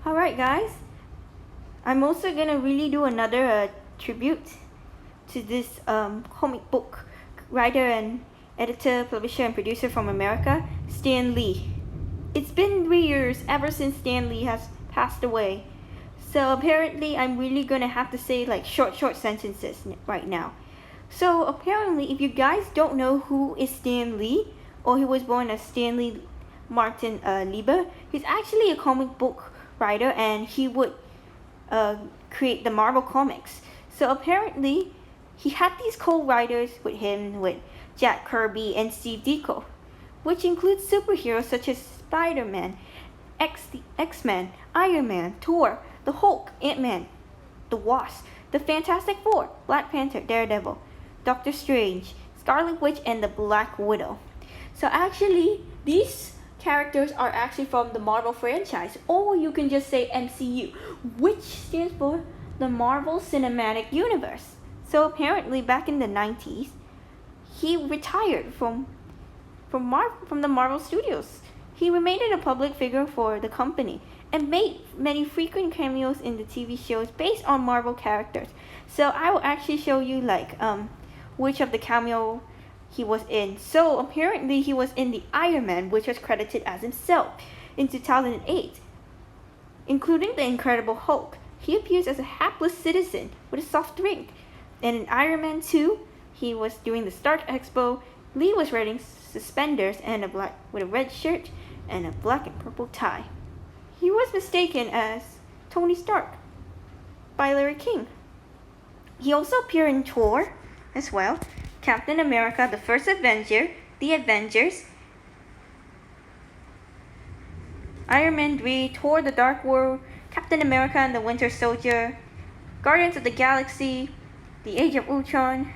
Alright guys, I'm also gonna really do another tribute to this comic book writer and editor, publisher and producer from America, Stan Lee. It's been 3 years ever since Stan Lee has passed away. So apparently I'm really gonna have to say like short sentences right now. So apparently if you guys don't know who is Stan Lee, or he was born as Stanley Martin Lieber, he's actually a comic book writer and he would create the Marvel comics. So apparently he had these co-writers with him, with Jack Kirby and Steve Ditko, which includes superheroes such as Spider-Man, X-Men, Iron Man, Thor, the Hulk, Ant-Man, the Wasp, the Fantastic Four, Black Panther, Daredevil, Doctor Strange, Scarlet Witch, and the Black Widow. So actually these characters are actually from the Marvel franchise, or you can just say MCU, which stands for the Marvel Cinematic Universe. So apparently back in the 90s, he retired from the Marvel Studios. He remained a public figure for the company and made many frequent cameos in the TV shows based on Marvel characters. So I will actually show you like which of the cameo he was in. So apparently he was in the Iron Man, which was credited as himself in 2008, including the Incredible Hulk. He appears as a hapless citizen with a soft drink. And in Iron Man 2, he was doing the Stark Expo. Lee was wearing suspenders and with a red shirt and a black and purple tie. He was mistaken as Tony Stark by Larry King. He also appeared in Thor as well, Captain America, the First Avenger, The Avengers, Iron Man 3, Thor the Dark World, Captain America and the Winter Soldier, Guardians of the Galaxy, The Age of Ultron,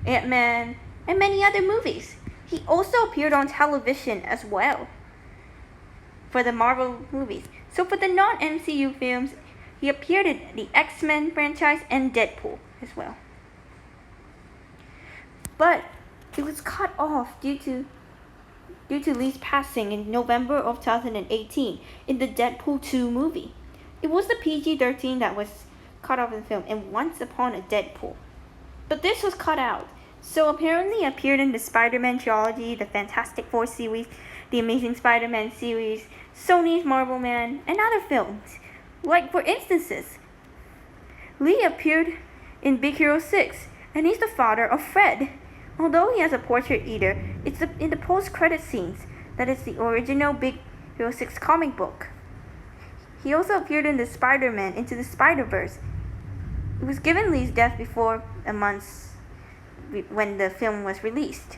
Ant-Man, and many other movies. He also appeared on television as well for the Marvel movies. So for the non-MCU films, he appeared in the X-Men franchise and Deadpool as well. But it was cut off due to Lee's passing in November of 2018 in the Deadpool 2 movie. It was the PG-13 that was cut off in the film, and Once Upon a Deadpool. But this was cut out. So apparently he appeared in the Spider-Man trilogy, the Fantastic Four series, the Amazing Spider-Man series, Sony's Marvel Man, and other films. Like for instances, Lee appeared in Big Hero 6, and he's the father of Fred. Although he has a portrait eater, it's in the post-credit scenes that is the original Big Hero 6 comic book. He also appeared in the Spider-Man Into the Spider-Verse. It was given Lee's death before a month when the film was released.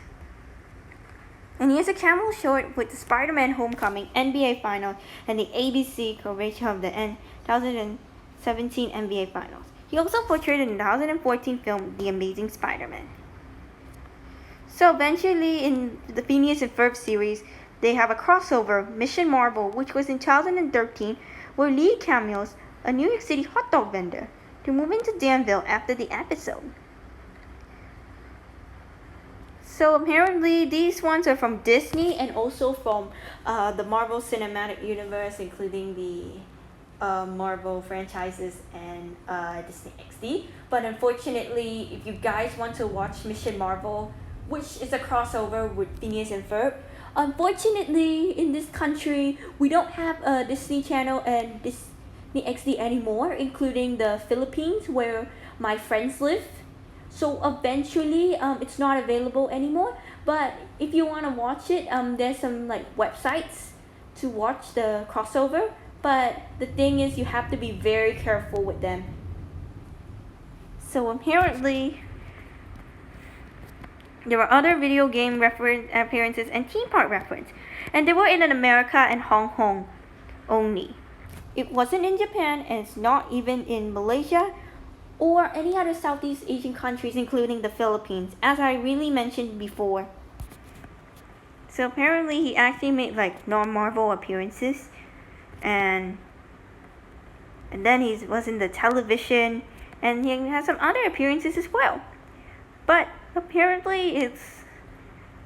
And he has a cameo short with the Spider-Man Homecoming, NBA Finals, and the ABC coverage of the 2017 NBA Finals. He also portrayed in the 2014 film The Amazing Spider-Man. So eventually in the Phineas and Ferb series, they have a crossover, Mission Marvel, which was in 2013, where Lee cameos a New York City hot dog vendor to move into Danville after the episode. So apparently these ones are from Disney and also from the Marvel Cinematic Universe, including the Marvel franchises and Disney XD. But unfortunately, if you guys want to watch Mission Marvel, which is a crossover with Phineas and Ferb, unfortunately in this country we don't have a Disney Channel and Disney XD anymore, including the Philippines where my friends live. So eventually it's not available anymore. But if you want to watch it, there's some like websites to watch the crossover. But the thing is, you have to be very careful with them. So apparently there were other video game appearances and theme park reference, and they were in America and Hong Kong only. It wasn't in Japan, and it's not even in Malaysia or any other Southeast Asian countries, including the Philippines, as I really mentioned before. So apparently he actually made like non-Marvel appearances, and then he was in the television, and he has some other appearances as well. But apparently in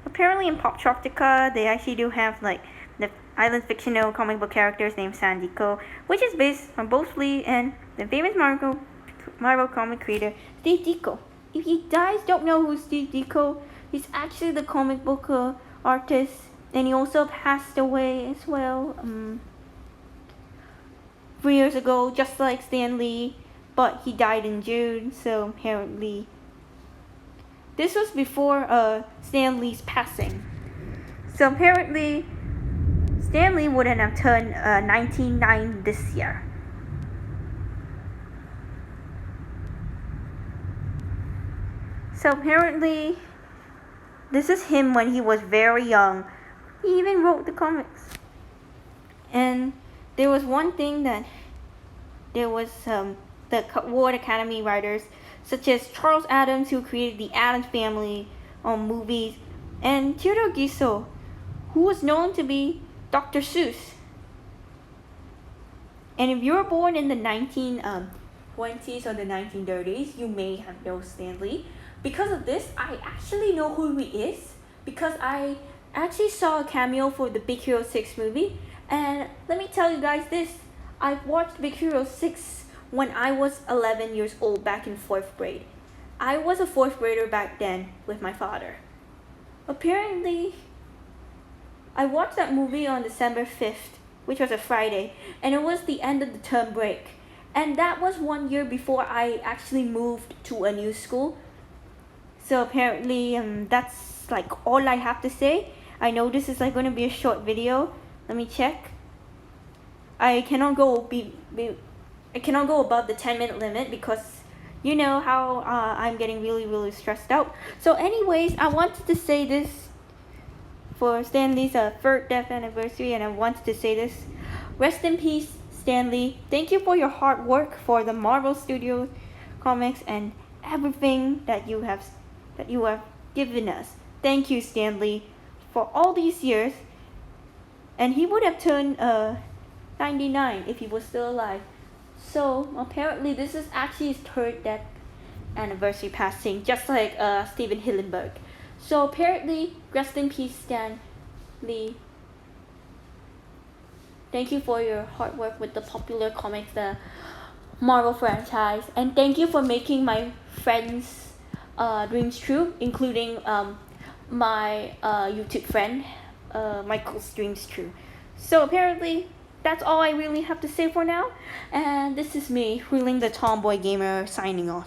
Poptropica they actually do have like the island fictional comic book characters named San Diego, which is based on Bruce Lee and the famous Marvel comic creator Steve Ditko. If you guys don't know who Steve Ditko, he's actually the comic book artist, and he also passed away as well 3 years ago, just like Stan Lee, but he died in June, so apparently this was before Stan Lee's passing. So apparently Stan Lee wouldn't have turned 99 this year. So apparently this is him when he was very young. He even wrote the comics. And there was one thing that there was the World Academy writers such as Charles Addams, who created the Addams Family movies, and Theodore Geisel, who was known to be Dr. Seuss. And if you were born in the 1920s or the 1930s, you may have known Stan Lee. Because of this, I actually know who he is, because I actually saw a cameo for the Big Hero 6 movie. And let me tell you guys this, I watched Big Hero 6 when I was 11 years old back in 4th grade. I was a 4th grader back then with my father. Apparently, I watched that movie on December 5th, which was a Friday, and it was the end of the term break. And that was 1 year before I actually moved to a new school. So apparently that's like all I have to say. I know this is like going to be a short video. Let me check. I cannot go above the 10-minute limit because you know how I'm getting really stressed out. So anyways, I wanted to say this for Stan Lee's 3rd death anniversary, and I wanted to say this. Rest in peace, Stan Lee. Thank you for your hard work for the Marvel Studios comics and everything that you have given us. Thank you, Stan Lee, for all these years. And he would have turned 99 if he was still alive. So apparently this is actually his 3rd death anniversary passing, just like Steven Hillenburg. So apparently, rest in peace, Stan Lee. Thank you for your hard work with the popular comics, the Marvel franchise, and thank you for making my friends' dreams true, including my YouTube friend Michael's dreams true. So apparently that's all I really have to say for now, and this is me, Huling the Tomboy Gamer, signing off.